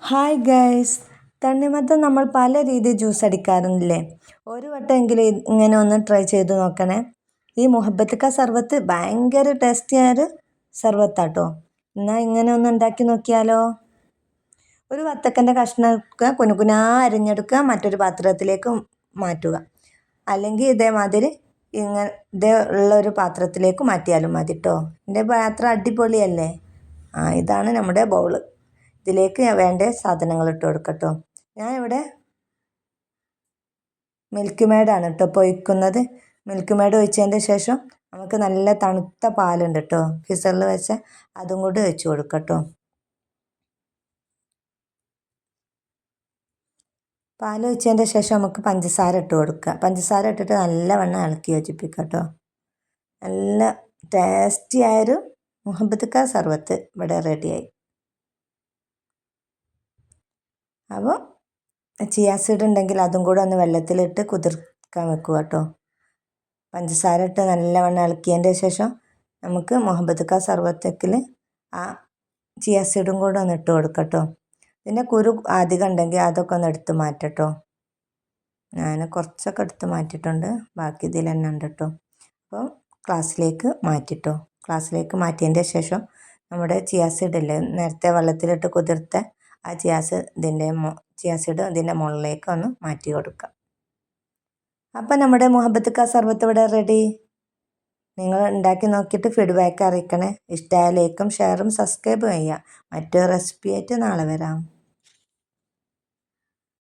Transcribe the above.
Hi guys, തണ്ണിമത്തൻ നമ്മൾ പല രീതിയിൽ ജ്യൂസ് അടിക്കാറുണ്ടല്ലേ. ഒരു വട്ടമെങ്കിലും ഇങ്ങനെ ഒന്ന് ട്രൈ ചെയ്ത് നോക്കണേ. ഈ മുഹബത്ത് കാ സർബത്ത് ഭയങ്കര ടേസ്റ്റിയായൊരു സർബത്താട്ടോ. എന്നാൽ ഇങ്ങനെ ഒന്ന് ഉണ്ടാക്കി നോക്കിയാലോ. ഒരു വത്തക്കൻ്റെ കഷ്ണം എടുക്കുക, കുനുകുനാ അരിഞ്ഞെടുക്കുക, മറ്റൊരു പാത്രത്തിലേക്ക് മാറ്റുക. അല്ലെങ്കിൽ ഇതേമാതിരി ഇതേ ഉള്ളൊരു പാത്രത്തിലേക്ക് മാറ്റിയാലും മതി കേട്ടോ. എൻ്റെ പാത്രം അടിപൊളിയല്ലേ. ഇതാണ് നമ്മുടെ ബൗള്. ഇതിലേക്ക് വേണ്ട സാധനങ്ങൾ ഇട്ട് കൊടുക്കട്ടോ. ഞാൻ ഇവിടെ മിൽക്ക് മേഡാണ് കേട്ടോ ഇപ്പോൾ ഒഴിക്കുന്നത്. മിൽക്ക് മേഡ് ഒഴിച്ചതിൻ്റെ ശേഷം നമുക്ക് നല്ല തണുത്ത പാലുണ്ട് കേട്ടോ, ഫിസറിൽ വെച്ച അതും കൂടി ഒഴിച്ച് കൊടുക്കട്ടോ. പാൽ ഒഴിച്ചതിൻ്റെ ശേഷം നമുക്ക് പഞ്ചസാര ഇട്ട് കൊടുക്കുക. പഞ്ചസാര ഇട്ടിട്ട് നല്ലവണ്ണം ഇളക്കി യോജിപ്പിക്കുക കേട്ടോ. നല്ല ടേസ്റ്റിയായൊരു മുഹബത്ത് കാ സർബത്ത് ഇവിടെ റെഡിയായി. അപ്പോൾ ചിയാ സീഡ് ഉണ്ടെങ്കിൽ അതും കൂടെ ഒന്ന് വെള്ളത്തിലിട്ട് കുതിർക്കാൻ വെക്കുക കേട്ടോ. പഞ്ചസാര ഇട്ട് നല്ലവണ്ണം ഇളക്കിയതിൻ്റെ ശേഷം നമുക്ക് മുഹബത്ത് കാ സർബത്തിൽ ആ ചിയാ സീഡും കൂടെ ഒന്ന് ഇട്ട് കൊടുക്കട്ടോ. പിന്നെ കുരു അധികം ഉണ്ടെങ്കിൽ അതൊക്കെ ഒന്ന് എടുത്ത് മാറ്റട്ടോ. ഞാൻ കുറച്ചൊക്കെ എടുത്ത് മാറ്റിയിട്ടുണ്ട്, ബാക്കി ഇതിൽ തന്നെ ഉണ്ട് കേട്ടോ. അപ്പോൾ ക്ലാസ്സിലേക്ക് മാറ്റിട്ടോ. ക്ലാസ്സിലേക്ക് മാറ്റിയതിൻ്റെ ശേഷം നമ്മുടെ ചിയാ സീഡില്ലേ, നേരത്തെ വെള്ളത്തിലിട്ട് കുതിർത്ത ആ ചിയാ സീഡ് ഇതിൻ്റെ മുകളിലേക്ക് ഒന്ന് മാറ്റി കൊടുക്കുക. അപ്പം നമ്മുടെ മുഹബത്ത് കാ സർബത്ത് ഇവിടെ റെഡി. നിങ്ങൾ ഉണ്ടാക്കി നോക്കിയിട്ട് ഫീഡ്ബാക്ക് അറിയിക്കണേ. ഇഷ്ടമായ ലൈക്കും ഷെയറും സബ്സ്ക്രൈബും ചെയ്യുക. മറ്റൊരു റെസിപ്പി ആയിട്ട് നാളെ വരാം.